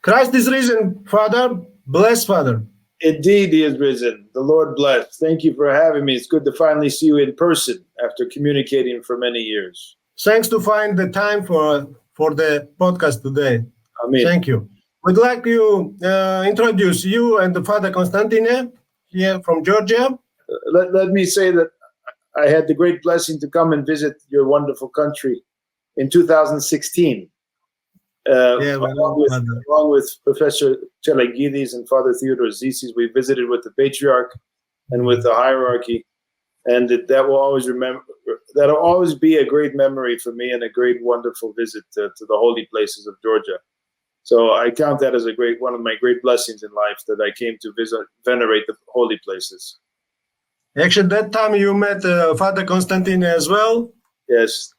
Christ is risen, Father. Bless, Father. Indeed, he is risen. The Lord bless. Thank you for having me. It's good to finally see you in person after communicating for many years. Thanks to find the time for the podcast today. Amen. Thank you. We'd like to introduce you and the Father Constantine here from Georgia. Let me say that I had the great blessing to come and visit your wonderful country in 2016. Along with Professor Telegidis and Father Theodore Zisis, we visited with the Patriarch and with the hierarchy, and that'll always be a great memory for me and a great, wonderful visit to the holy places of Georgia. So I count that as one of my great blessings in life, that I came to venerate the holy places. Actually, that time you met Father Constantine as well. Yes.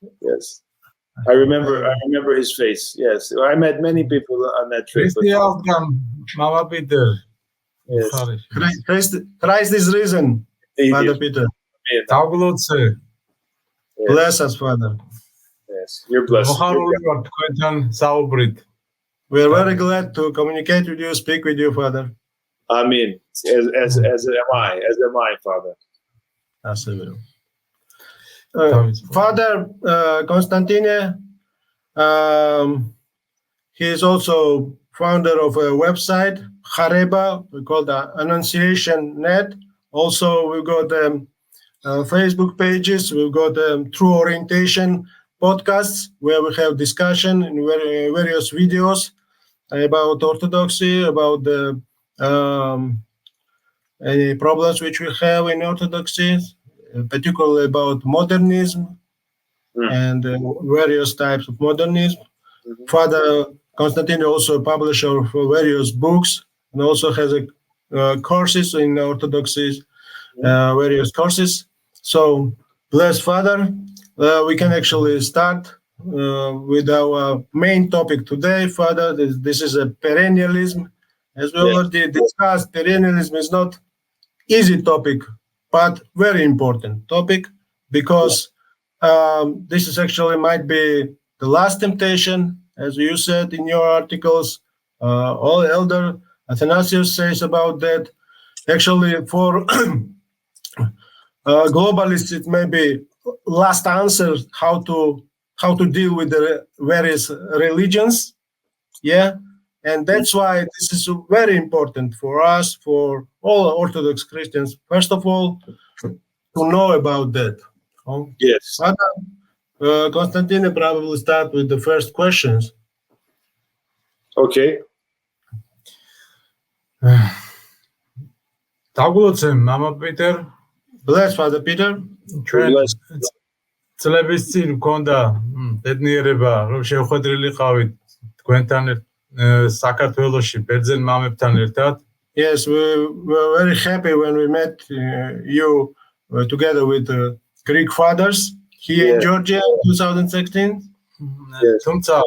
I remember his face. Yes, I met many people on that trip. Mama Peter. Yes. Christ is risen, Father Peter. Bless us, Father. Yes, you're blessed. We are very glad to communicate with you, speak with you, Father. Amen. As am I, Father. Absolutely. Father Constantine, he is also founder of a website, Hareba, we call the Annunciation Net. Also, we've got Facebook pages, we've got True Orientation podcasts, where we have discussion in various videos about Orthodoxy, about the any problems which we have in Orthodoxy, particularly about modernism and various types of modernism. Mm-hmm. Father Constantine also a publisher for various books and also has courses in Orthodoxy, various courses. So, bless Father. We can actually start with our main topic today, Father. This is a perennialism. As we already discussed, perennialism is not easy topic, but very important topic, because this is actually might be the last temptation, as you said in your articles. All Elder Athanasius says about that. Actually, for globalists, it may be last answer how to deal with the various religions. And that's why this is very important for us, for all Orthodox Christians, first of all, to know about that. Yes. Father Constantine probably start with the first questions. Okay. Mama Peter. Bless, Father Peter. წლების წინ მქონდა ბედნიერება, რომ შევხვედრილი ყავით თქვენთან საქართველოში ბერძენ მამებთან ერთად. Yes, we were very happy when we met you together with Greek fathers here in Georgia in 2016. თუმცა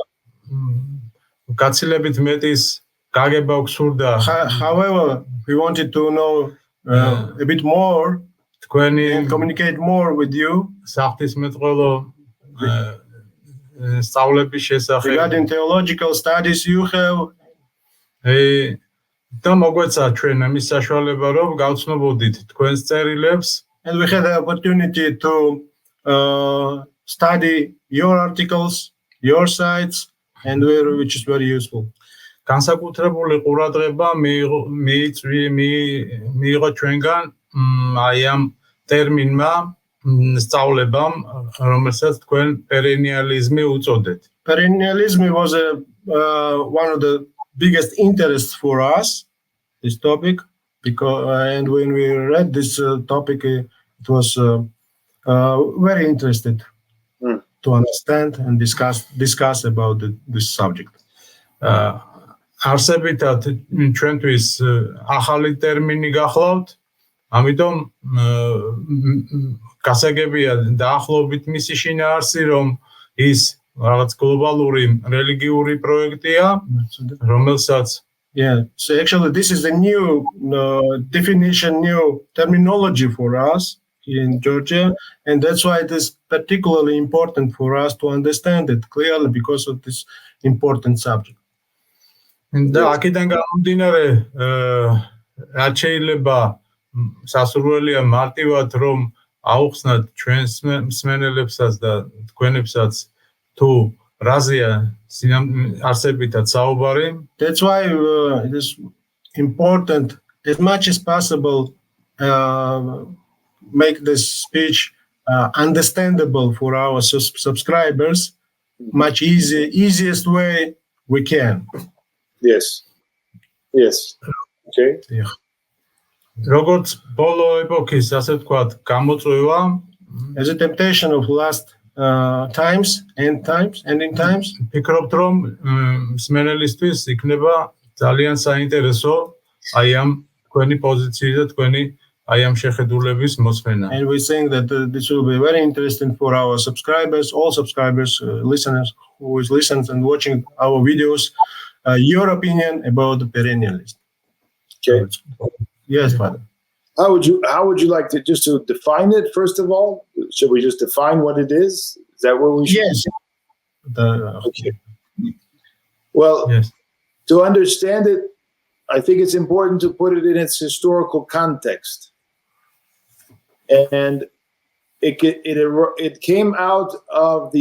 გაცილებით მეტის გაგება გვსურდა. However, we wanted to know a bit more and communicate more with you regarding theological studies you have. And we had the opportunity to study your articles, your sites, and which is very useful. განსაკუთრებული ყურადღება მიიღო ჩვენგან აი ამ ტერმინმა სწავლებამ, რომელსაც თქვენ perennialism უწოდეთ. Perennialism was one of the biggest interests for us, this topic, and when we read this topic, it was very interested to understand and discuss about this subject. არსებითად ჩვენთვის ახალი ტერმინი გახლავთ, ამიტომ გასაგებია დაახლოებით მისი შინაარსი, რომ ის რაღაც გლობალური რელიგიური პროექტია, რომელსაც so actually this is a new definition, new terminology for us in Georgia, and that's why it is particularly important for us to understand it clearly because of this important subject. და აქედან გამომდინარე რაც შეიძლება სასურველია მარტივად რომ აუხსნათ ჩვენს მსმენელებსაც და თქვენებსაც თუ რაზეა არსებითად საუბარი. That's why it is important as much as possible make this speech understandable for our subscribers much easiest way we can. Yes. Okay. როგორც ბოლო ეპოქის ასე ვთქვათ გამოწვევა as a temptation of last times and in times ფიქრობთ რომ მსმენელისთვის იქნება ძალიან საინტერესო აი ამ თქვენი პოზიციის და თქვენი აი ამ შეხედულების მოსმენა. And we think that this will be very interesting for our subscribers, all subscribers, listeners who is listening and watching our videos, your opinion about the perennialism. Okay. Yes, Father. How would you like to just to define it first of all? Should we just define what it is? Is that what we should? Yes. Okay. Well, yes. To understand it, I think it's important to put it in its historical context. And it came out of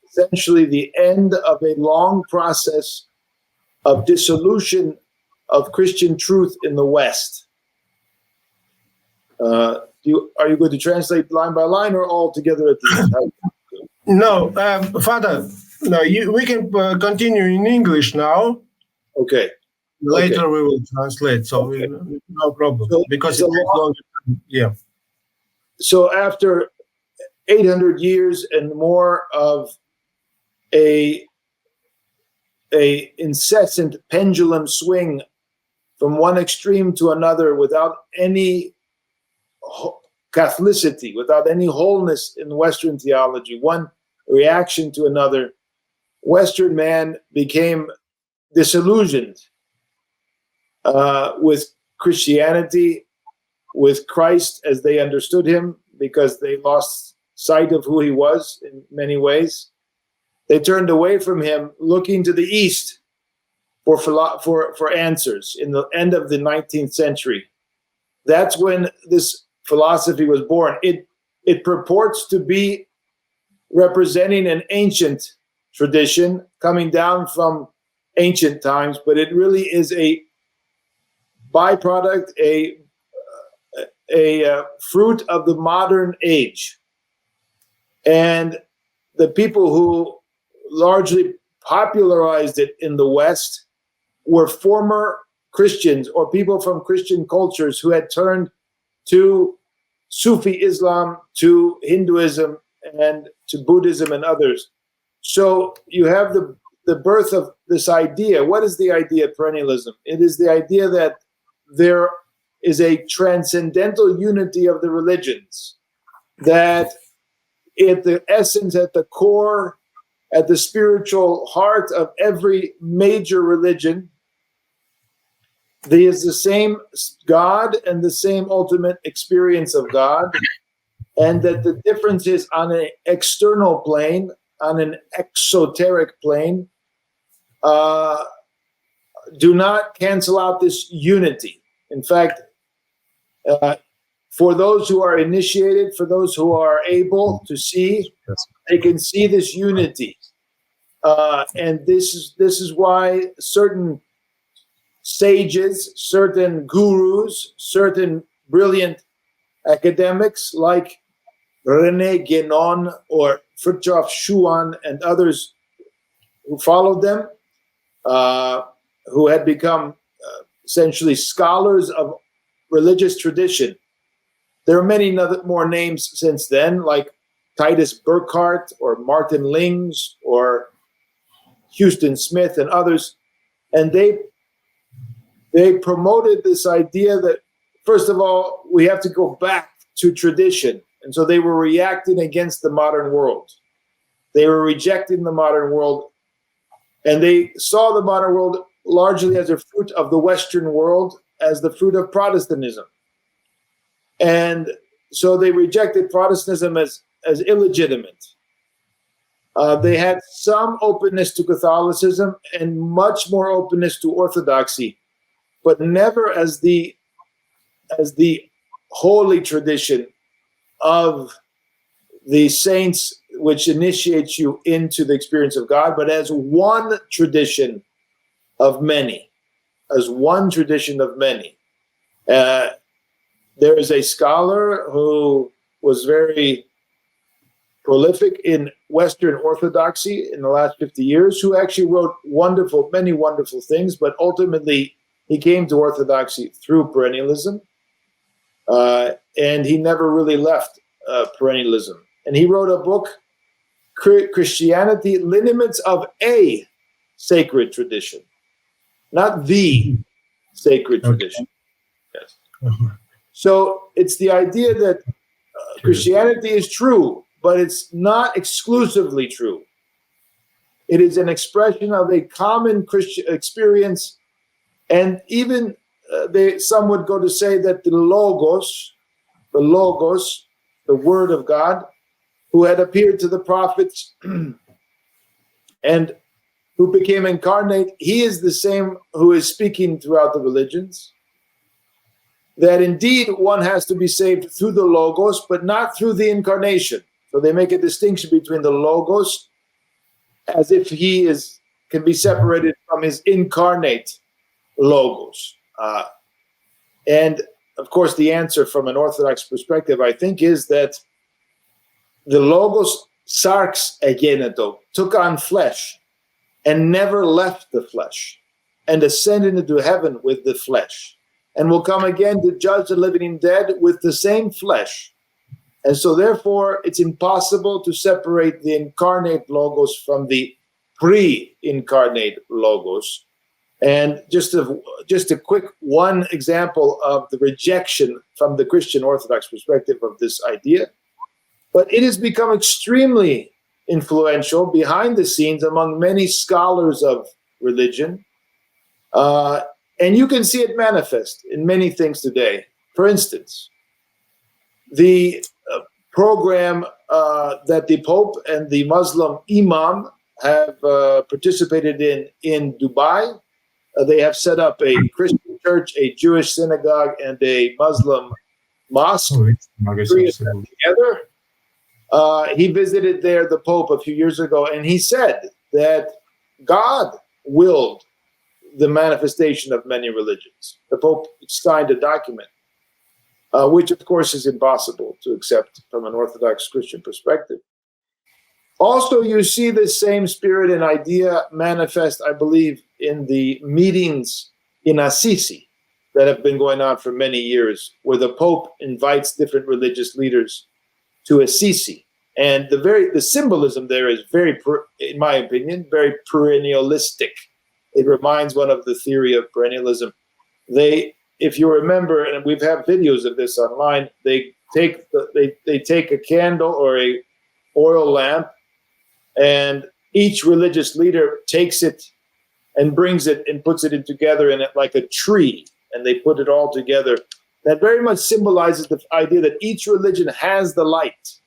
essentially the end of a long process of dissolution of Christian truth in the West. Are you going to translate line by line or all together at the end? No, Father. No, we can continue in English now. Okay. Later we will translate, so okay. No problem. So, because it takes long. Yeah. So after 800 years and more of a incessant pendulum swing from one extreme to another without any Catholicity, without any wholeness in Western theology, one reaction to another, Western man became disillusioned with Christianity, with Christ as they understood him, because they lost sight of who he was in many ways. They turned away from him, looking to the East for answers in the end of the 19th century. That's when this philosophy was born. It purports to be representing an ancient tradition coming down from ancient times, but it really is a byproduct, a fruit of the modern age. And the people who largely popularized it in the West were former Christians or people from Christian cultures who had turned to Sufi Islam, to Hinduism, and to Buddhism and others. So you have the birth of this idea. What is the idea of perennialism? It is the idea that there is a transcendental unity of the religions, that at the essence, at the core, at the spiritual heart of every major religion, there is the same God and the same ultimate experience of God, and that the difference is on an external plane, on an exoteric plane, do not cancel out this unity. In fact, for those who are initiated, for those who are able to see, they can see this unity. And this is why certain sages, certain gurus, certain brilliant academics like René Guénon or Fritjof Schuon and others who followed them, who had become essentially scholars of religious tradition. There are many more names since then, like Titus Burckhardt or Martin Lings or Houston Smith and others. And they promoted this idea that, first of all, we have to go back to tradition. And so they were reacting against the modern world. They were rejecting the modern world. And they saw the modern world largely as a fruit of the Western world, as the fruit of Protestantism. And so they rejected Protestantism as illegitimate. They had some openness to Catholicism and much more openness to Orthodoxy, but never as the holy tradition of the saints, which initiates you into the experience of God, but as one tradition of many, as one tradition of many. There is a scholar who was very prolific in Western Orthodoxy in the last 50 years, who actually wrote many wonderful things, but ultimately he came to Orthodoxy through perennialism, and he never really left perennialism. And he wrote a book, Christianity, Lineaments of a Sacred Tradition, not the sacred tradition. Yes. So it's the idea that Christianity is true, but it's not exclusively true. It is an expression of a common Christian experience, and even some would go to say that the Logos, the Word of God, who had appeared to the prophets and who became incarnate, he is the same who is speaking throughout the religions. That indeed one has to be saved through the Logos, but not through the incarnation. So they make a distinction between the Logos as if he can be separated from his incarnate Logos. And of course, the answer from an Orthodox perspective, I think, is that the Logos sarx egeneto, took on flesh and never left the flesh and ascended into heaven with the flesh, and will come again to judge the living and dead with the same flesh. And so therefore, it's impossible to separate the incarnate Logos from the pre-incarnate Logos. And just a quick one example of the rejection from the Christian Orthodox perspective of this idea. But it has become extremely influential behind the scenes among many scholars of religion. And you can see it manifest in many things today. For instance, the program that the Pope and the Muslim Imam have participated in Dubai. They have set up a Christian church, a Jewish synagogue, and a Muslim mosque. Three of them together. He visited there, the Pope, a few years ago, and he said that God willed the manifestation of many religions. The Pope signed a document, which of course is impossible to accept from an Orthodox Christian perspective. Also, you see this same spirit and idea manifest, I believe, in the meetings in Assisi that have been going on for many years, where the Pope invites different religious leaders to Assisi. And the symbolism there is very, in my opinion, very perennialistic. It reminds one of the theory of perennialism. If you remember, and we've had videos of this online, they take a candle or a oil lamp, and each religious leader takes it and brings it and puts it in together in it like a tree, and they put it all together. That very much symbolizes the idea that each religion has the light,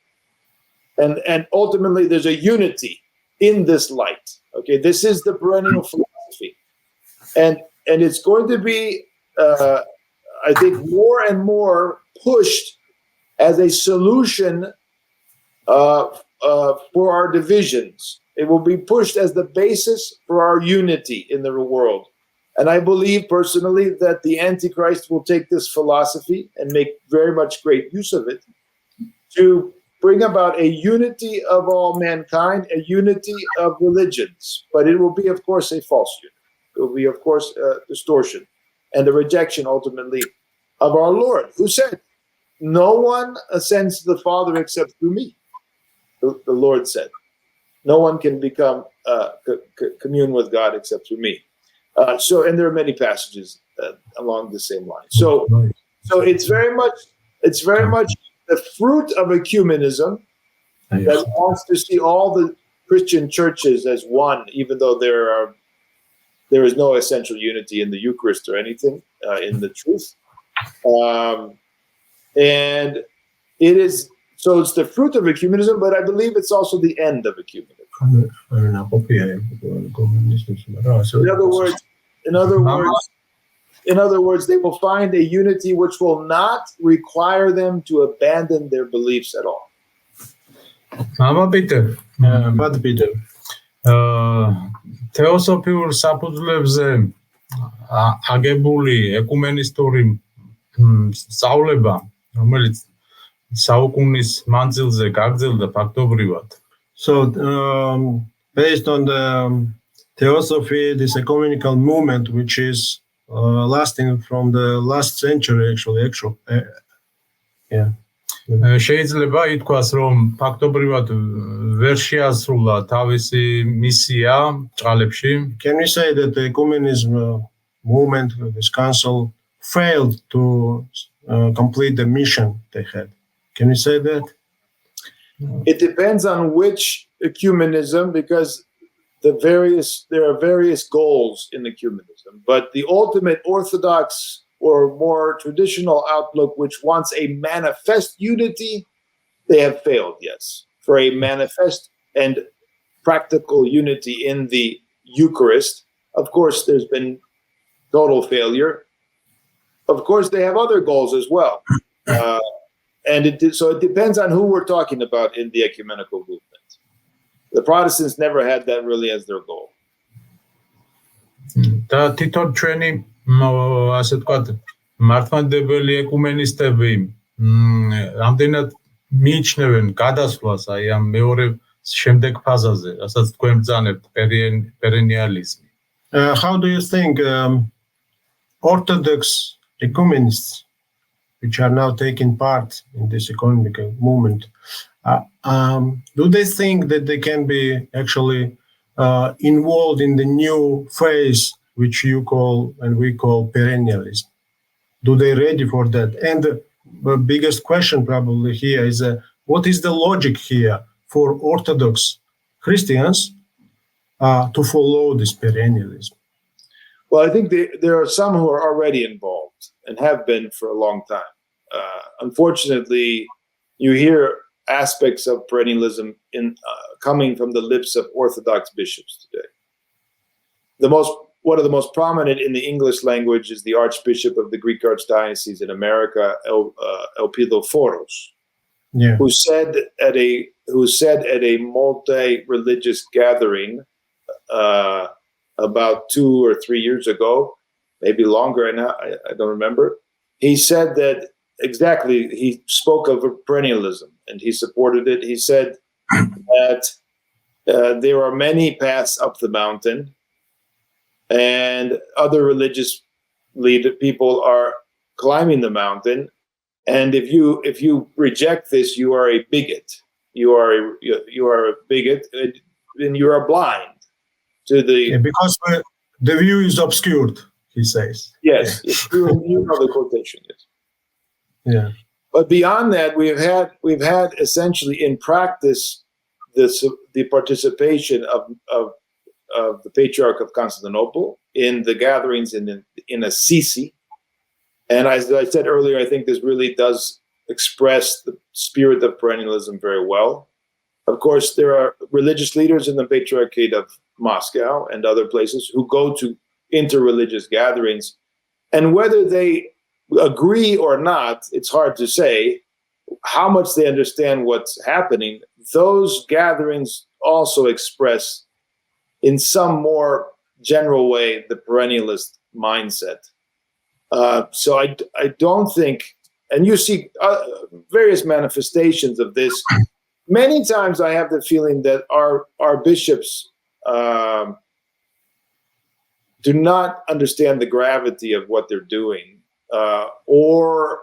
and ultimately there's a unity in this light. Okay, this is the perennial philosophy, and it's going to be, I think, more and more pushed as a solution for our divisions. It will be pushed as the basis for our unity in the world. And I believe personally that the Antichrist will take this philosophy and make very much great use of it to bring about a unity of all mankind, a unity of religions. But it will be, of course, a false unity. It will be, of course, a distortion and the rejection, ultimately, of our Lord, who said, "No one ascends to the Father except through me." The Lord said, "No one can become commune with God except through me." And there are many passages along the same line. So it's very much the fruit of ecumenism that wants to see all the Christian churches as one, even though there is no essential unity in the Eucharist or anything in the truth. And It is, so it's the fruit of ecumenism, but I believe it's also the end of ecumenism. In other words, they will find a unity which will not require them to abandon their beliefs at all. But Peter, თეოსოფიურ საფუძვლებზე აგებული ეკუმენისტური სწავლება, რომელიც საუკუნის მანძილზე გაგრძელდა ფაქტობრივად. So, based on the theosophy, this ecumenical movement, which is lasting from the last century, actually, yeah. შეიძლება ითქვას, რომ ფაქტობრივად ვერ შეასრულა თავისი მისია ჭყალებში. Can we say that the ecumenism movement, this council, failed to complete the mission they had? Can we say that? It depends on which ecumenism, because there are various goals in ecumenism, but the ultimate Orthodox or more traditional outlook, which wants a manifest unity, they have failed, yes. For a manifest and practical unity in the Eucharist, of course, there's been total failure. Of course, they have other goals as well. So it depends on who we're talking about in the ecumenical movement. The Protestants never had that really as their goal. და თვითონ ჩვენი ასე ვთქვათ მართლმადიდებელი ეკუმენისტები რამდენად მიიჩნევენ გადასვლას აი ამ მეორე შემდეგ ფაზაზე, რასაც თქვენ ბრძანებთ perennialism. How do you think Orthodox ecumenists, which are now taking part in this ecumenical movement, do they think that they can be actually involved in the new phase, which you call and we call perennialism? Do they ready for that? And the biggest question probably here is, what is the logic here for Orthodox Christians to follow this perennialism? Well, I think there are some who are already involved and have been for a long time. Unfortunately, you hear aspects of perennialism coming from the lips of Orthodox bishops today. One of the most prominent in the English language is the Archbishop of the Greek Archdiocese in America, Elpidoforos, yeah, who said at a multi-religious gathering about 2 or 3 years ago, maybe longer, and I don't remember. He said that exactly. He spoke of perennialism and he supported it. He said that there are many paths up the mountain, and other religious people are climbing the mountain. And if you reject this, you are a bigot. You are a bigot, and you are blind to the. Yeah, because the view is obscured, he says. Yes, you know the quotation. Yes. Yeah. But beyond that, we've had essentially in practice the participation of the Patriarch of Constantinople in the gatherings in Assisi. And as I said earlier, I think this really does express the spirit of perennialism very well. Of course, there are religious leaders in the Patriarchate of Moscow and other places who go to interreligious gatherings, and whether they agree or not, it's hard to say how much they understand what's happening. Those gatherings also express in some more general way the perennialist mindset. So I don't think, and you see various manifestations of this. Many times I have the feeling that our bishops do not understand the gravity of what they're doing, or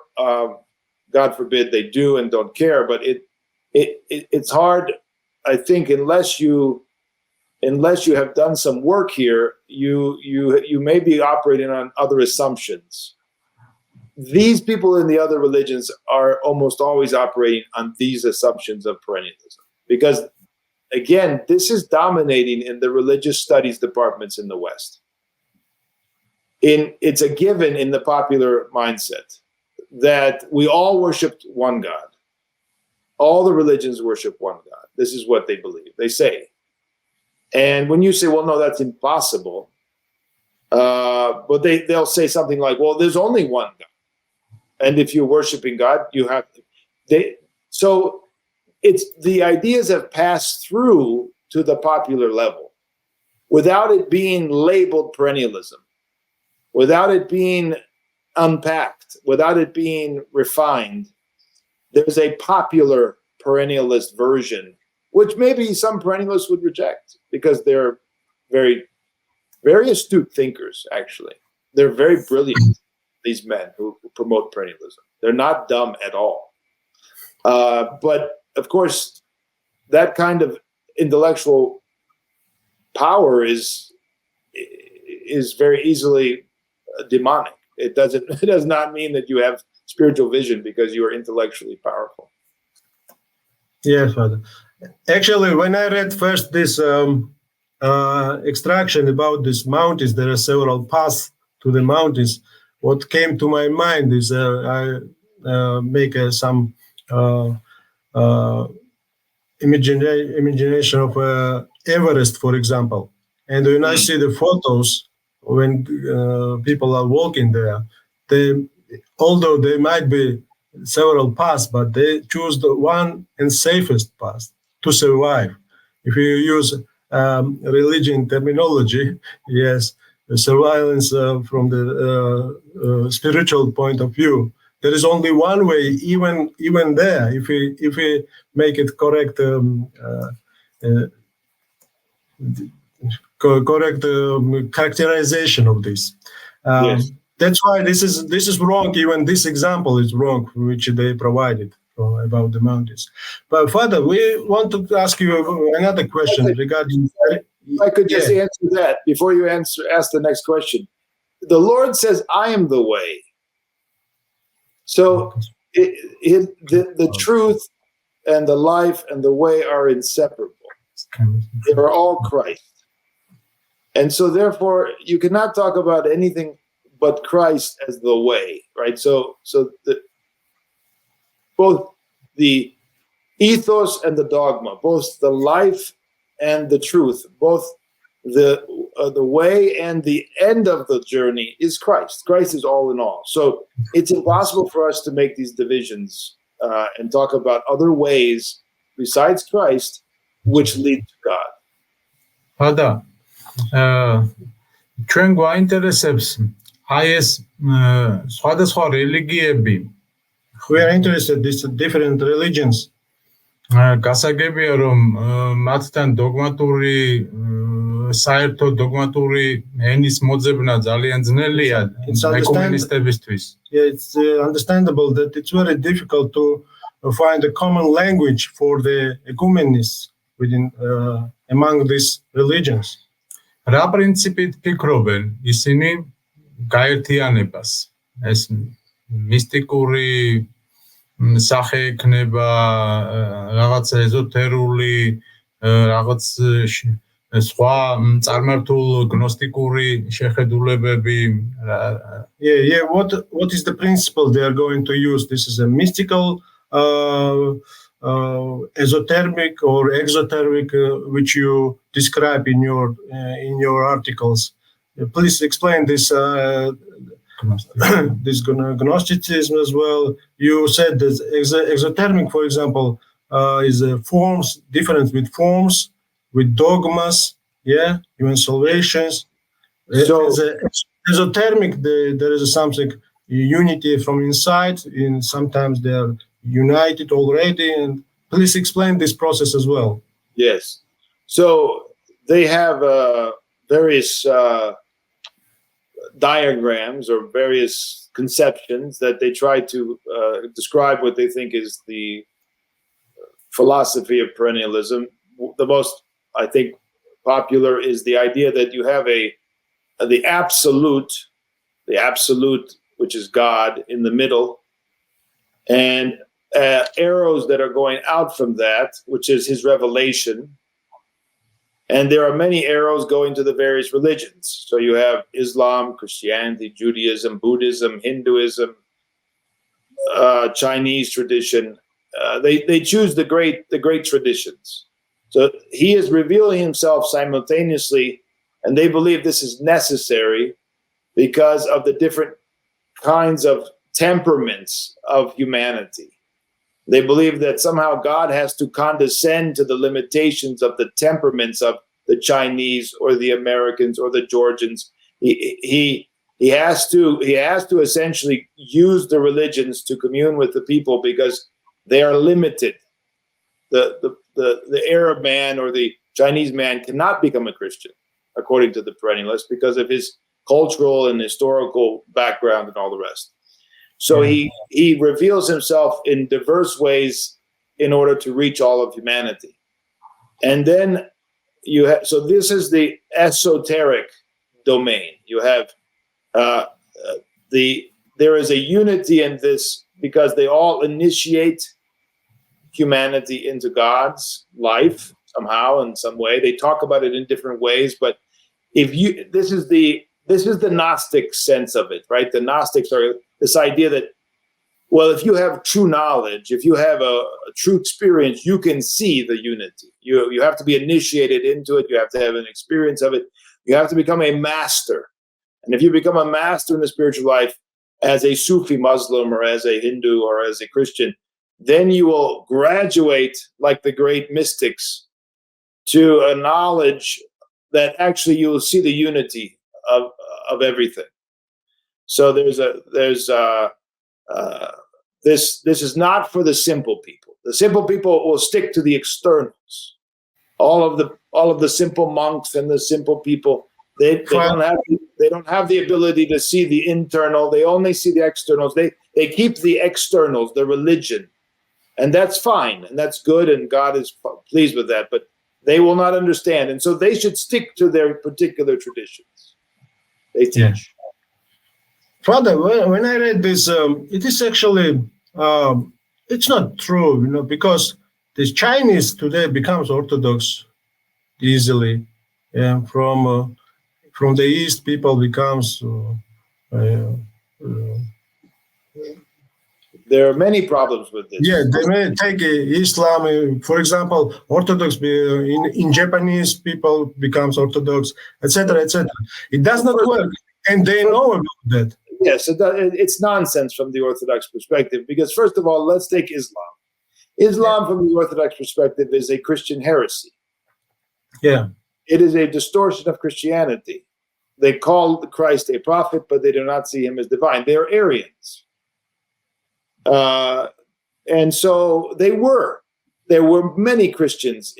God forbid they do and don't care. But it's hard, I think, unless you have done some work here, you may be operating on other assumptions. These people in the other religions are almost always operating on these assumptions of perennialism, because again, this is dominating in the religious studies departments in the West. It's a given in the popular mindset that we all worship one God. all the religions worship one God. This is what they believe. They say. And when you say, well, no, that's impossible, but they'll say something like, well, there's only one God. And if you're worshiping God, you have to. So it's the ideas have passed through to the popular level without it being labeled perennialism, without it being unpacked, without it being refined. There's a popular perennialist version, which maybe some perennialists would reject because they're very, very astute thinkers, actually. They're very brilliant, these men who promote perennialism. They're not dumb at all. But, of course, that kind of intellectual power is very easily demonic. It does not mean that you have spiritual vision because you are intellectually powerful. Yes, Father. Actually, when I read first this extraction about these mountains, there are several paths to the mountains. What came to my mind is I make some imagination of Everest, for example. And when I see the photos, when people are walking there, although there might be several paths, but they choose the one and safest path to survive. If you use religion terminology, yes, the surveillance from the spiritual point of view, there is only one way, even there, if we make it correct correct characterization of this. Yes. That's why this is wrong. Even this example is wrong, which they provided about the mountains. But Father, we want to ask you another question regarding. If I could just answer that before you ask the next question. The Lord says, "I am the way." So the truth and the life and the way are inseparable. They are all Christ. And so therefore, you cannot talk about anything but Christ as the way, right? So both the ethos and the dogma, both the life and the truth, both the way and the end of the journey is Christ. Christ is all in all. So it's impossible for us to make these divisions and talk about other ways besides Christ which lead to God. Father, ჩვენ გვაინტერესებს აი ეს სხვადასხვა რელიგიები. We are interested in these different religions. გასაგებია რომ მათთან დოგმატური საერთო დოგმატური ენის მოძებნა ძალიან ძნელია ეკუმენისტებისთვის. Yeah, it's understandable that it's very difficult to find a common language for the ecumenists within among these religions. რა პრინციპით ფიქრობენ ისინი გაერთიანებას? ეს მისტიკური სახე ექნება, რაღაც ეზოთერული, რაღაც სხვა წარმართულ გნოსტიკური შეხედულებები. Yeah. What is the principle they are going to use? This is a mystical, esoteric or exoteric, which you describe in your articles. Please explain this. This Gnosticism as well. You said that exoteric, for example, is forms, different with forms, with dogmas, even salvations. So esoteric, there is something unity from inside, and sometimes they are united already. And please explain this process as well. Yes. So they have various diagrams or various conceptions that they try to describe what they think is the philosophy of perennialism. The most, I think, popular is the idea that you have the absolute, which is God, in the middle, and arrows that are going out from that, which is his revelation. And there are many arrows going to the various religions. So you have Islam, Christianity, Judaism, Buddhism, Hinduism, Chinese tradition, they choose the great traditions. So he is revealing himself simultaneously, and they believe this is necessary because of the different kinds of temperaments of humanity. They believe that somehow God has to condescend to the limitations of the temperaments of the Chinese or the Americans or the Georgians. He has to essentially use the religions to commune with the people because they are limited. The Arab man or the Chinese man cannot become a Christian, according to the perennialist, because of his cultural and historical background and all the rest. So he reveals himself in diverse ways in order to reach all of humanity. And then so this is the esoteric domain. You have there is a unity in this because they all initiate humanity into God's life somehow, in some way. They talk about it in different ways, but this is the Gnostic sense of it, right? The Gnostics are this idea that, well, if you have true knowledge, if you have a true experience, you can see the unity. You have to be initiated into it. You have to have an experience of it. You have to become a master. And if you become a master in the spiritual life as a Sufi Muslim or as a Hindu or as a Christian, then you will graduate like the great mystics to a knowledge that actually you will see the unity of everything. So this is not for the simple people. The simple people will stick to the externals. All of the simple monks and the simple people, they don't have the ability to see the internal. They only see the externals. They keep the externals, the religion, and that's fine and that's good, and God is pleased with that. But they will not understand, and so they should stick to their particular traditions. They teach. Yeah. Father, when I read this, it is actually it's not true, because the Chinese today becomes Orthodox easily. Yeah, from the East, people becomes. There are many problems with this. Yeah, they may take Islam, for example, Orthodox. In Japanese, people becomes Orthodox, etc., etc. It does not work, and they know about that. Yes, it's nonsense from the Orthodox perspective, because first of all, let's take Islam. Islam from the Orthodox perspective is a Christian heresy. Yeah. It is a distortion of Christianity. They call Christ a prophet, but they do not see him as divine. They are Arians. And so there were many Christians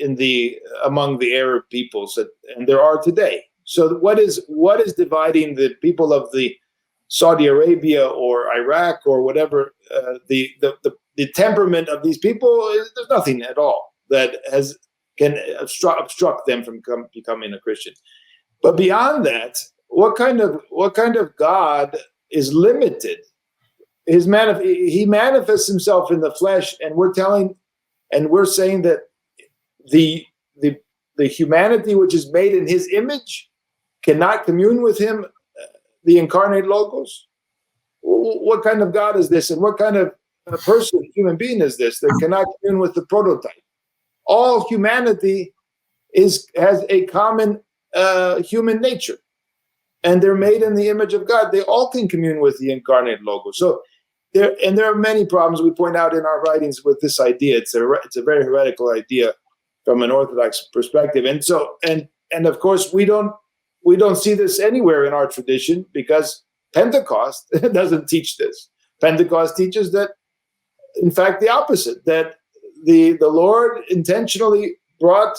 among the Arab peoples, and there are today. So what is dividing the people of the Saudi Arabia or Iraq or whatever, the temperament of these people, there's nothing at all that can obstruct them from becoming a Christian. But beyond that, what kind of God is limited? He manifests himself in the flesh, and we're saying that the humanity which is made in his image cannot commune with him, the incarnate Logos. What kind of God is this, and what kind of human being is this that cannot commune with the prototype? All humanity has a common human nature, and they're made in the image of God. They all can commune with the incarnate Logos. So there are many problems we point out in our writings with this idea. It's a very heretical idea from an Orthodox perspective, and of course we don't see this anywhere in our tradition, because Pentecost doesn't teach this. Pentecost teaches that, in fact, the opposite, that the Lord intentionally brought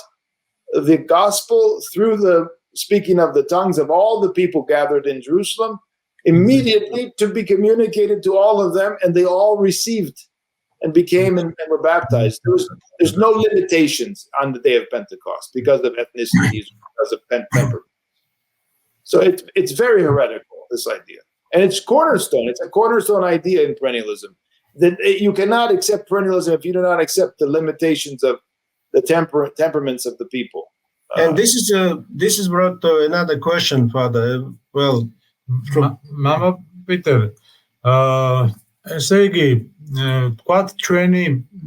the gospel through the speaking of the tongues of all the people gathered in Jerusalem immediately to be communicated to all of them, and they all received and became and were baptized. There's no limitations on the day of Pentecost because of ethnicities, because of temperament. So it's very heretical, this idea. And it's cornerstone. It's a cornerstone idea in perennialism, that you cannot accept perennialism if you do not accept the limitations of the temperaments of the people. And this is brought to another question, Father. Well, Mama Peter, ესე იგი თქვათ ჩვენი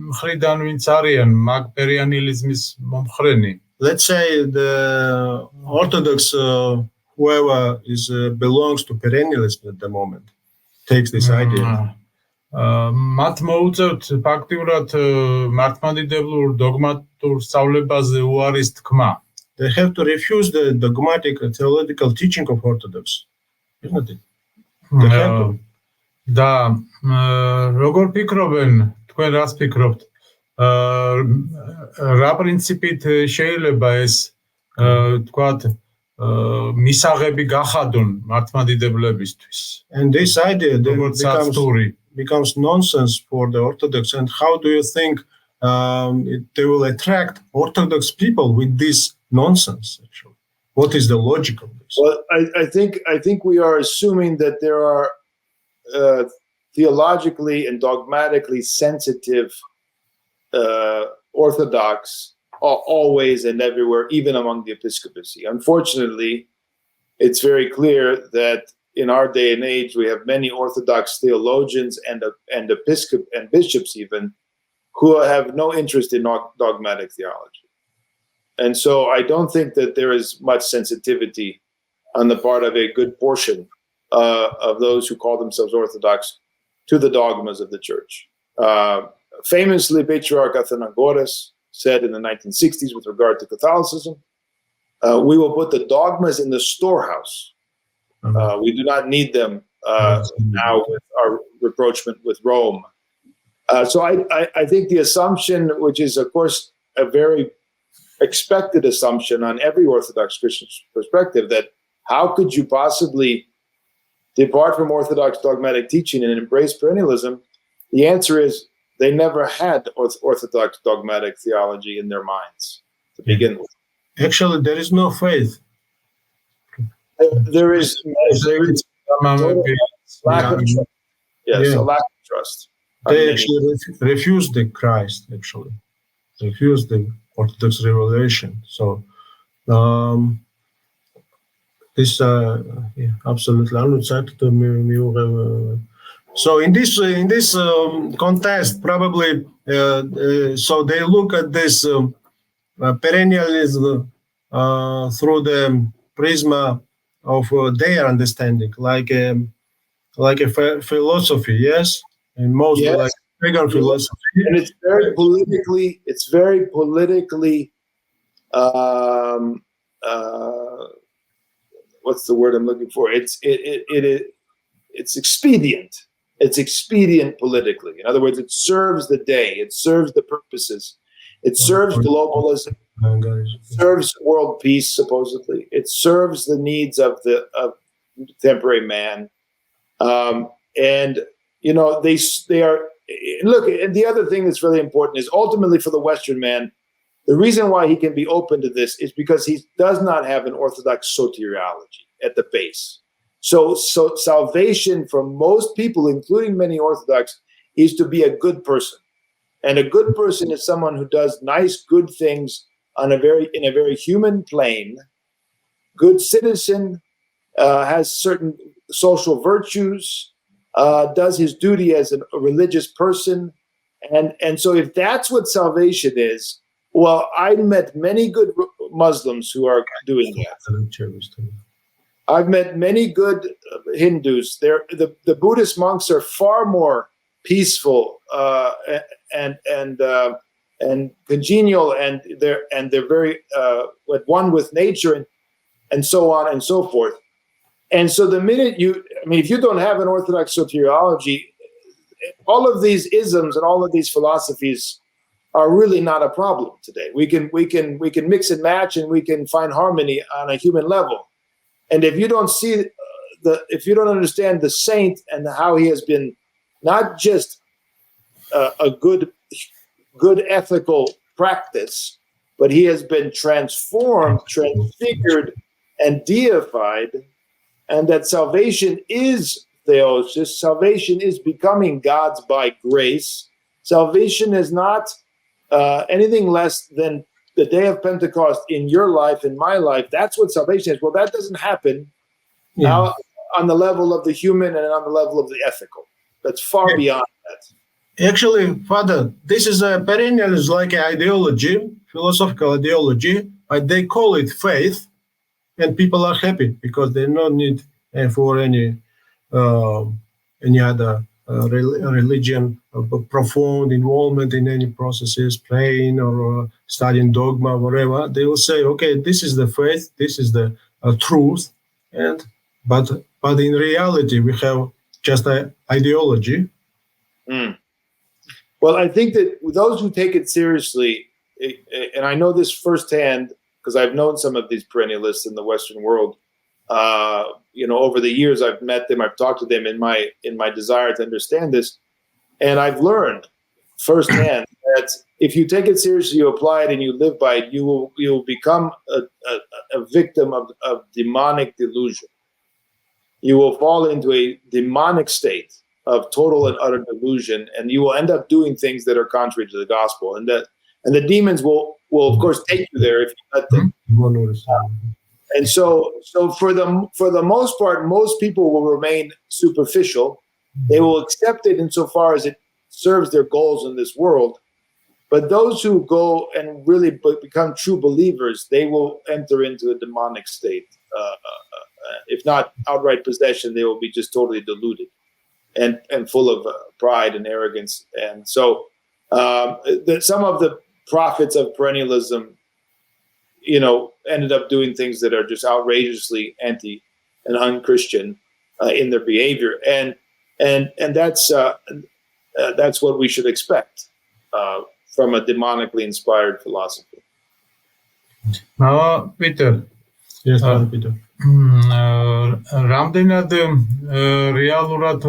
მხრიდან ვინც არიან მაგ პერიანილიზმის მომხრენი. Let's say the Orthodox, whoever is belongs to perennialism at the moment, takes this idea. მათ მოუწევთ ფაქტიურად მართლმადიდებლურ დოგმატურ სწავლებაზე უარის თქმა. They have to refuse the dogmatic theological teaching of Orthodox, isn't it? They have to. და როგორ ფიქრობენ, თქვენ რას ფიქრობთ? რა პრინციპით შეიძლება ეს თქვათ მისაღები გახადონ მართლმადიდებლებისთვის? And this idea then როგორც საცტური. becomes nonsense for the Orthodox. And how do you think they will attract Orthodox people with this nonsense? Actually, what is the logic of this? Well, I think we are assuming that there are theologically and dogmatically sensitive Orthodox always and everywhere, even among the episcopacy. Unfortunately, it's very clear that in our day and age, we have many Orthodox theologians and bishops even who have no interest in dogmatic theology. And so I don't think that there is much sensitivity on the part of a good portion of those who call themselves Orthodox to the dogmas of the church. Famously, Patriarch Athanasius said in the 1960s with regard to Catholicism, we will put the dogmas in the storehouse. We do not need them now with our rapprochement with Rome. So I think the assumption, which is, of course, a very expected assumption on every Orthodox Christian's perspective, that how could you possibly depart from Orthodox dogmatic teaching and embrace perennialism? The answer is they never had Orthodox dogmatic theology in their minds to begin with. Actually, there is no faith. There is lack of trust. Yes, a lack of trust. They actually refused the Christ, actually. Refused the Orthodox revelation. So, this absolutely unacceptable. So in this context, probably, so they look at this perennialism through the prism of their understanding, like a philosophy, yes, and mostly like pagan philosophy. And it's very politically. What's the word I'm looking for? It's expedient. It's expedient politically. In other words, it serves the day. It serves the purposes. It serves globalism. It serves world peace, supposedly. It serves the needs of contemporary man. And you know, they are. Look, and the other thing that's really important is ultimately for the Western man, the reason why he can be open to this is because he does not have an Orthodox soteriology at the base. So salvation for most people, including many Orthodox, is to be a good person. And a good person is someone who does nice, good things in a very human plane. Good citizen, has certain social virtues, does his duty as a religious person. And so if that's what salvation is, well, I met many good Muslims who are doing that. I've met many good Hindus. The Buddhist monks are far more peaceful and congenial, and they're very at one with nature, and so on and so forth. And so the minute if you don't have an Orthodox soteriology, all of these isms and all of these philosophies are really not a problem today. We can mix and match, and we can find harmony on a human level. And if you don't see if you don't understand the saint and how he has been not just a good ethical practice, but he has been transformed, transfigured, and deified, and that salvation is theosis, salvation is becoming God's by grace. Salvation is not anything less than the day of Pentecost in your life, in my life. That's what salvation is. Well, that doesn't happen now on the level of the human and on the level of the ethical. That's far beyond that. Actually, Father, this is a perennialism, like an ideology, philosophical ideology, but they call it faith, and people are happy because they don't need for any other religion, profound involvement in any processes, praying or studying dogma, whatever. They will say, okay, this is the faith, this is the truth, but in reality we have just an ideology. Well, I think that those who take it seriously, and I know this firsthand because I've known some of these perennialists in the Western world. Over the years, I've met them, I've talked to them in my desire to understand this, and I've learned firsthand that if you take it seriously, you apply it, and you live by it, you will become a victim of demonic delusion. You will fall into a demonic state of total and utter delusion, and you will end up doing things that are contrary to the gospel, and the demons will of course take you there if you let them. And so for the most part, most people will remain superficial. They will accept it insofar as it serves their goals in this world. But those who go and really become true believers, they will enter into a demonic state. If not outright possession, they will be just totally deluded and full of pride and arrogance. And so some of the prophets of perennialism, ended up doing things that are just outrageously anti and unchristian in their behavior, and that's what we should expect from a demonically inspired philosophy. Peter. Yes, Peter. რამდენად რეალურად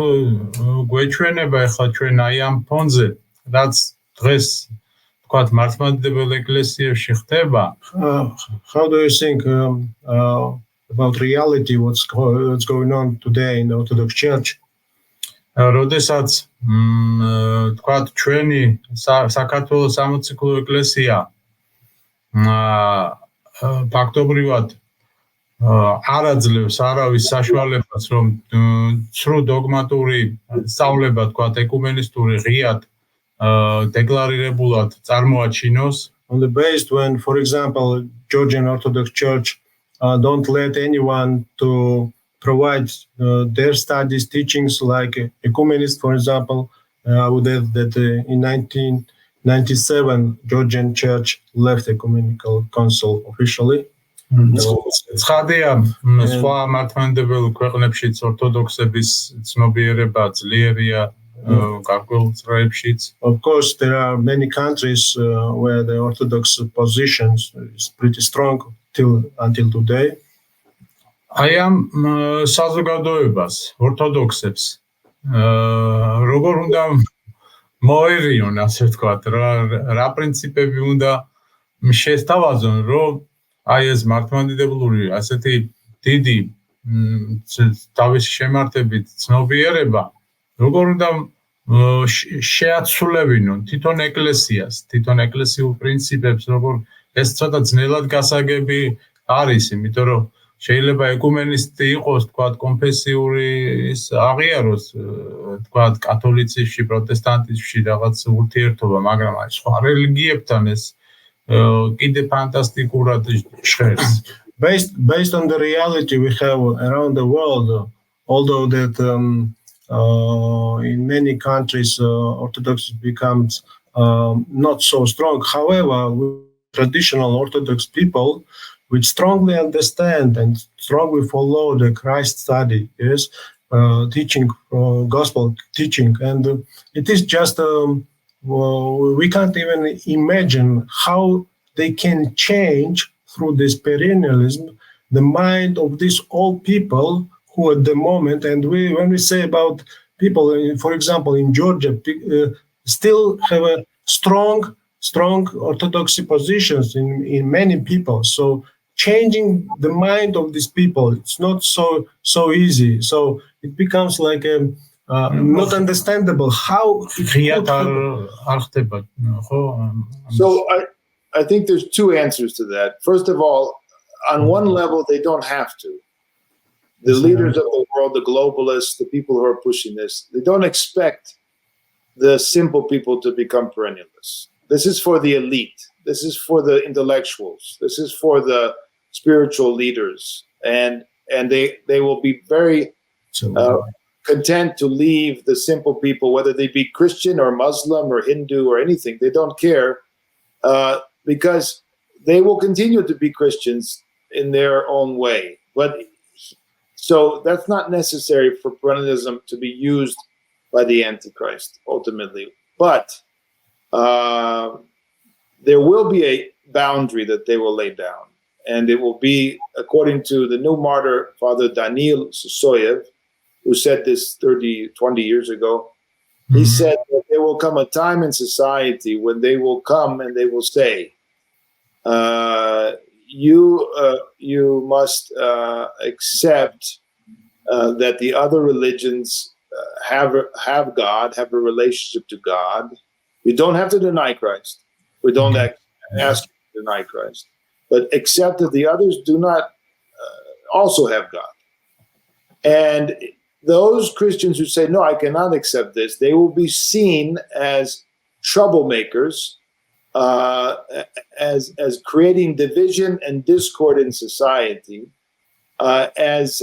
გვეჩვენება ახლა ჩვენ აი ამ ფონზე, რაც დღეს თქვათ მართლმადიდებელ ეკლესიებში ხდება. How do you think about reality, what's going on today in the Orthodox Church? როდესაც თქვათ ჩვენი საქართველოს სამოციქულო ეკლესია ფაქტობრივად არ აძლევს არავის საშუალებას, რომ ცრუ დოგმატური სწავლება, თქვათ, ეკუმენისტური ღიად დეკლარირებულად წარმოაჩინოს. On the basis when, for example, Georgian Orthodox Church don't let anyone to provide their studies, teachings like ecumenist, for example. I would add that in 1997, Georgian Church left Ecumenical Council officially. ცხადია, სხვა მართლმადიდებელ ქვეყნებშიც ორთოდოქსების ცნობიერება ძლიერია, გარკვეულ წრეებშიც. Of course, there are many countries where the Orthodox positions is pretty strong until today. აი ამ საზოგადოებას, ორთოდოქსებს, როგორ უნდა მოერიონ, ასე ვთქვათ, რა პრინციპები უნდა შესთავაზონ, რომ აი ეს მართლმადიდებლური ასეთი დიდი თავისი შემართებით ცნობიერება როგორ უნდა შეაცვლებინონ თვითონ ეკლესიას, თვითონ ეკლესიურ პრინციპებს, როგორ ეს ცოტა ძნელად გასაგები არის, იმიტომ რომ შეიძლება ეკუმენისტი იყოს, თქვათ, კონფესიური ის აღიაროს, თქვათ, კათოლიციზმში, პროტესტანტიზმში რაღაც ურთიერთობა, მაგრამ აი სხვა რელიგიებთან ეს კიდე ფანტასტიკურად ჟღერს. Based on the reality we have around the world, although that in many countries Orthodox becomes not so strong. However, traditional Orthodox people which strongly understand and strongly follow the Christ study, yes, teaching, gospel teaching, and it is just we can't even imagine how they can change through this perennialism the mind of these old people who at the moment, and when we say about people, for example, in Georgia, still have a strong orthodoxy positions in many people. So changing the mind of these people, it's not so easy. So it becomes like a not understandable how it could. So I think there's two answers to that. First of all, on one level, they don't have to. The leaders of the world, the globalists, the people who are pushing this, they don't expect the simple people to become perennialists. This is for the elite. This is for the intellectuals. This is for the spiritual leaders, and they will be very content to leave the simple people, whether they be Christian or Muslim or Hindu or anything. They don't care, because they will continue to be Christians in their own way. But so that's not necessary for perennialism to be used by the Antichrist ultimately. But there will be a boundary that they will lay down, and it will be according to the new martyr, Father Daniel Sosoyev, who said this 20 years ago. He said that there will come a time in society when they will come and they will say, you must accept that the other religions have God, have a relationship to God. You don't have to deny Christ. We don't ask you to deny Christ, but accept that the others do not also have God. And those Christians who say, no, I cannot accept this, they will be seen as troublemakers, as creating division and discord in society, as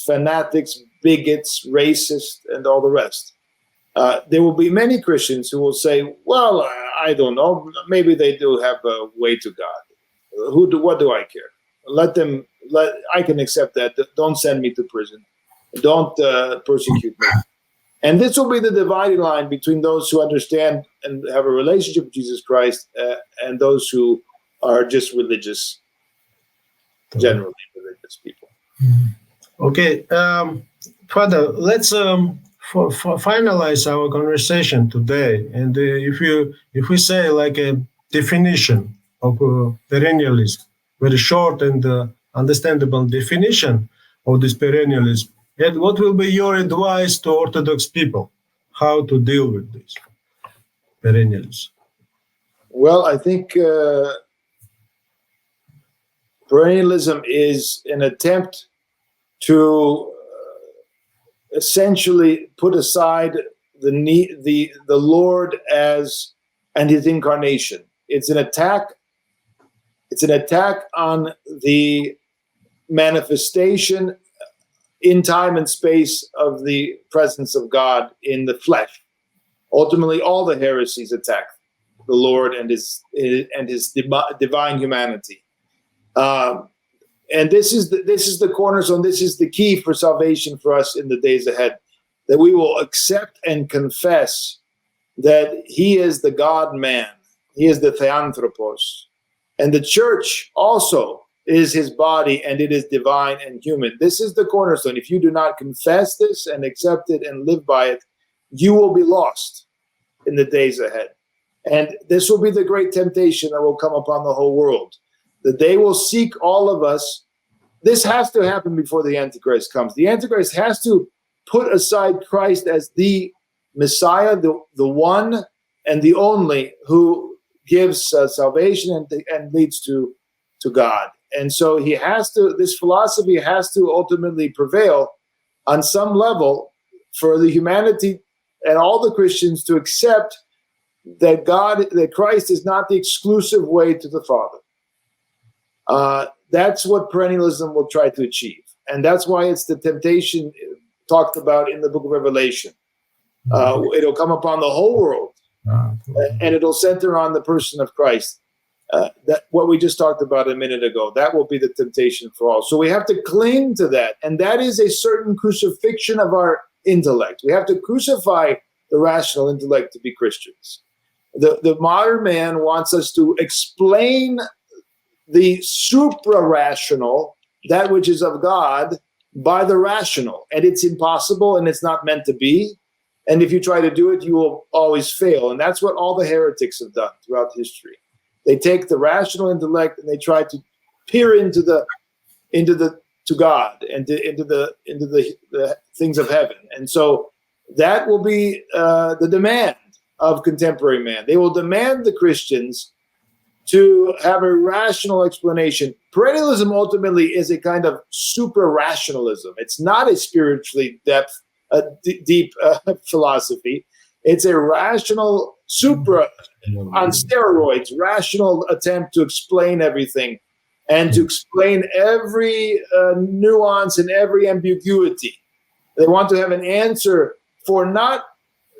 fanatics, bigots, racists, and all the rest. There will be many Christians who will say, well, I don't know, maybe they do have a way to God. What do I care? I can accept that. Don't send me to prison. Don't persecute me. And this will be the dividing line between those who understand and have a relationship with Jesus Christ and those who are just religious, generally religious people. Okay, Father, let's finalize our conversation today. And if we say like a definition of perennialism, very short and understandable definition of this perennialism, and what will be your advice to Orthodox people how to deal with this perennialism? Well, I think perennialism is an attempt to essentially put aside the Lord and his incarnation. It's an attack. It's an attack on the manifestation in time and space of the presence of God in the flesh. Ultimately, all the heresies attack the Lord and his divine humanity. And this is the cornerstone. This is the key for salvation for us in the days ahead, that we will accept and confess that he is the God-man. He is the Theanthropos. And the church also is his body, and it is divine and human. This is the cornerstone. If you do not confess this and accept it and live by it, you will be lost in the days ahead. And this will be the great temptation that will come upon the whole world, that they will seek all of us. This has to happen before the Antichrist comes. The Antichrist has to put aside Christ as the Messiah, the one and the only who gives salvation and leads to God. And so this philosophy has to ultimately prevail on some level for the humanity and all the Christians to accept that Christ is not the exclusive way to the Father. That's what perennialism will try to achieve. And that's why it's the temptation talked about in the book of Revelation. It'll come upon the whole world, and it'll center on the person of Christ. That what we just talked about a minute ago, that will be the temptation for all. So we have to cling to that. And that is a certain crucifixion of our intellect. We have to crucify the rational intellect to be Christians. The modern man wants us to explain the supra-rational, that which is of God, by the rational. And it's impossible, and it's not meant to be. And if you try to do it, you will always fail. And that's what all the heretics have done throughout history. They take the rational intellect and they try to peer into God and into the things of heaven. And so that will be the demand of contemporary man. They will demand the Christians to have a rational explanation. Perennialism ultimately is a kind of super-rationalism. It's not a spiritually deep philosophy. It's a rational, on steroids, rational attempt to explain everything and to explain every nuance and every ambiguity. They want to have an answer for not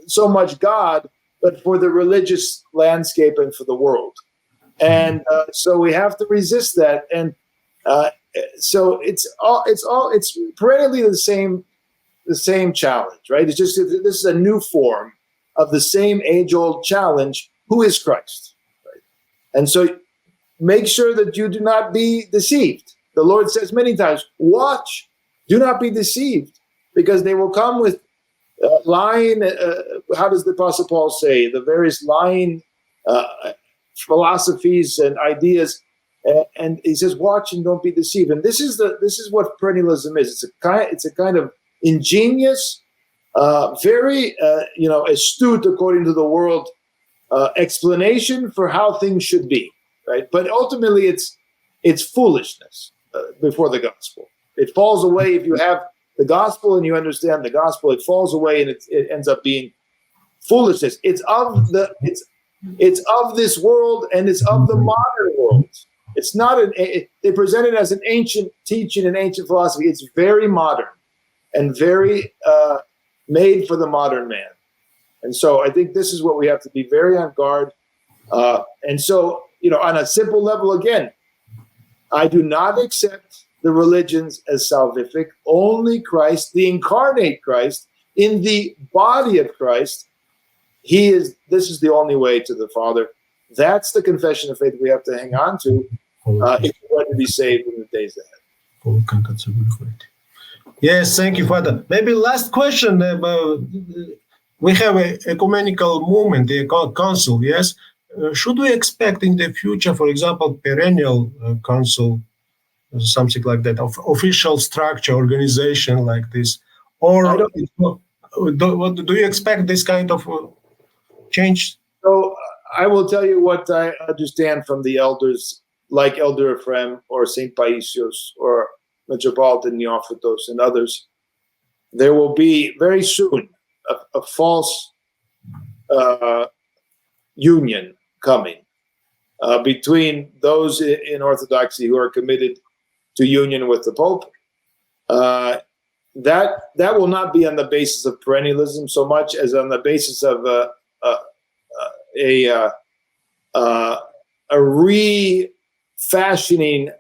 so much God, but for the religious landscape and for the world. And so we have to resist that. And so it's perennially the same challenge, right? It's just this is a new form of the same age-old challenge. Who is Christ? Right? And so make sure that you do not be deceived. The Lord says many times, watch, do not be deceived, because they will come with lying, how does the Apostle Paul say, the various lying philosophies and ideas, and he says, watch and don't be deceived. And this is what perennialism is. It's a kind of ingenious, very astute, according to the world, explanation for how things should be, right? But ultimately, it's foolishness before the gospel. It falls away if you have the gospel and you understand the gospel. It falls away and it ends up being foolishness. It's of this world and it's of the modern world. It's not they present it as an ancient teaching and ancient philosophy. It's very modern and very made for the modern man. And so I think this is what we have to be very on guard. And so, on a simple level, again, I do not accept the religions as salvific. Only Christ, the incarnate Christ, in the body of Christ, this is the only way to the Father. That's the confession of faith we have to hang on to if we want to be saved in the days ahead. Yes, thank you, Father. Maybe last question. We have an ecumenical movement, the council, yes? Should we expect in the future, for example, perennial council, something like that, official structure, organization like this? Or do you expect this kind of change? So I will tell you what I understand from the elders, like Elder Ephraim or St. Paisios or Metropolitan Neophytos and others. There will be very soon a false union coming between those in Orthodoxy who are committed to union with the Pope. That will not be on the basis of perennialism so much as on the basis of a refashioning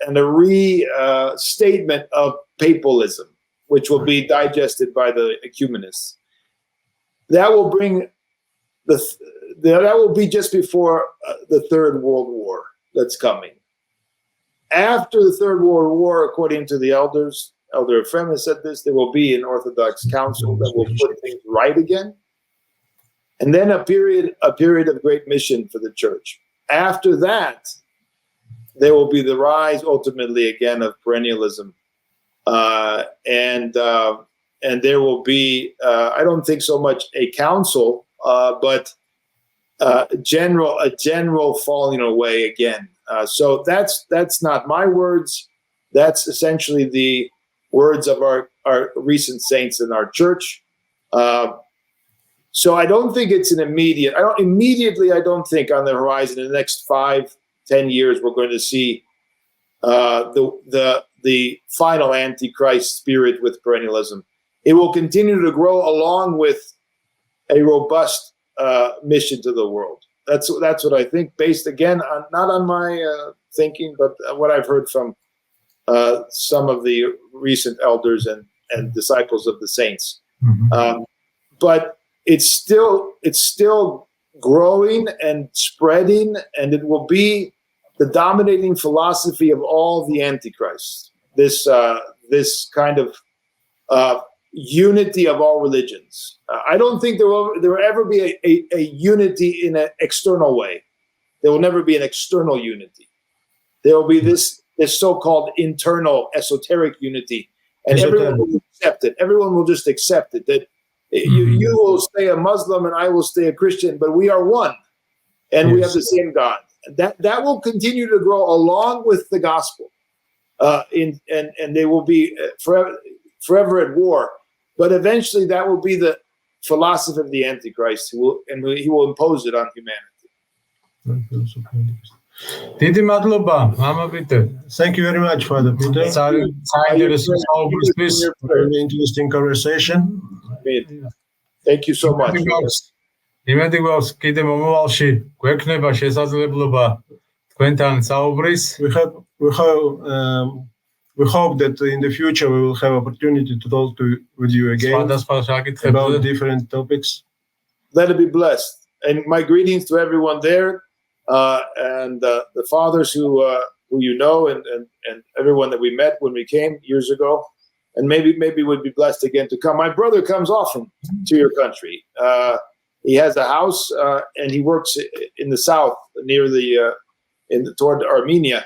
and a restatement of papalism, which will be digested by the ecumenists. That will bring that will be just before the Third World War that's coming. After the Third World War, according to the elders, Elder Ephraim has said this, there will be an Orthodox council that will put things right again. And then a period of great mission for the church. After that, there will be the rise ultimately again of perennialism. And there will be, I don't think so much a council, but a general falling away again. So that's not my words. That's essentially the words of our recent saints in our church. So I don't think it's an immediate. I don't think on the horizon in the next 5-10 years we're going to see the final Antichrist spirit with perennialism. It will continue to grow along with a robust mission to the world. That's what I think, based again on not on my thinking, but what I've heard from some of the recent elders and disciples of the saints. Mm-hmm. But it's still growing and spreading, and it will be the dominating philosophy of all the antichrists. This kind of unity of all religions. I don't think there will ever be a unity in an external way. There will never be an external unity. There will be this so-called internal esoteric unity, and everyone will accept it. Everyone will just accept it. That you will stay a Muslim and I will stay a Christian, but we are one, and we have the same God. That will continue to grow along with the gospel, and they will be forever at war. But eventually, that will be the philosophy of the Antichrist, he will impose it on humanity. დიდი მადლობა, მამა პიტერ. Thank you very much, Father Peter. საინტერესო საუბრისთვის. Very interesting conversation. Thank you so much. იმედი გვაქვს კიდე მომავალში გვექნება შესაძლებლობა თქვენთან საუბრის. We hope that in the future we will have opportunity to talk with you again about different topics. Let it be blessed. And my greetings to everyone there, and the fathers who you know, and everyone that we met when we came years ago. And maybe we'd be blessed again to come. My brother comes often to your country. He has a house, and he works in the south near toward Armenia.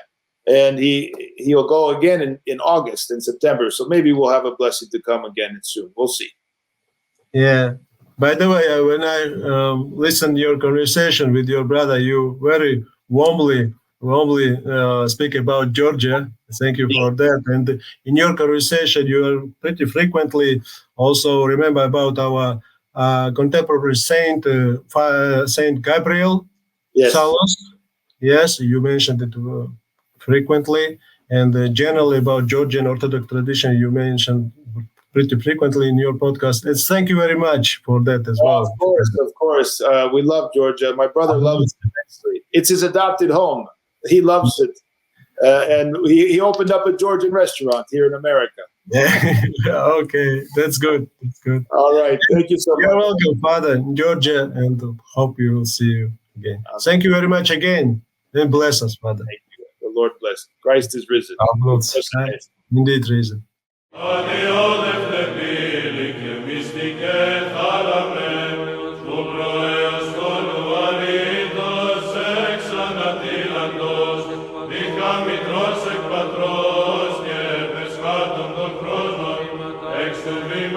And he'll go again in August and September. So maybe we'll have a blessing to come again soon. We'll see. Yeah. By the way, when I listened to your conversation with your brother, you very warmly speak about Georgia. Thank you for that. And in your conversation, you are pretty frequently also remember about our contemporary saint, Saint Gabriel. Yes. Salos. Yes, you mentioned it frequently. And generally about Georgian Orthodox tradition, you mentioned pretty frequently in your podcast. And thank you very much for that as well. Of course. We love Georgia. My brother loves it immensely. It's his adopted home. He loves it. And he opened up a Georgian restaurant here in America. Okay, that's good. That's good. All right. Thank you so much. You're welcome, Father, in Georgia, and hope we will see you again. Thank you very much again. And bless us, Father. Thank you. The Lord bless. Christ is risen. Indeed risen. Extending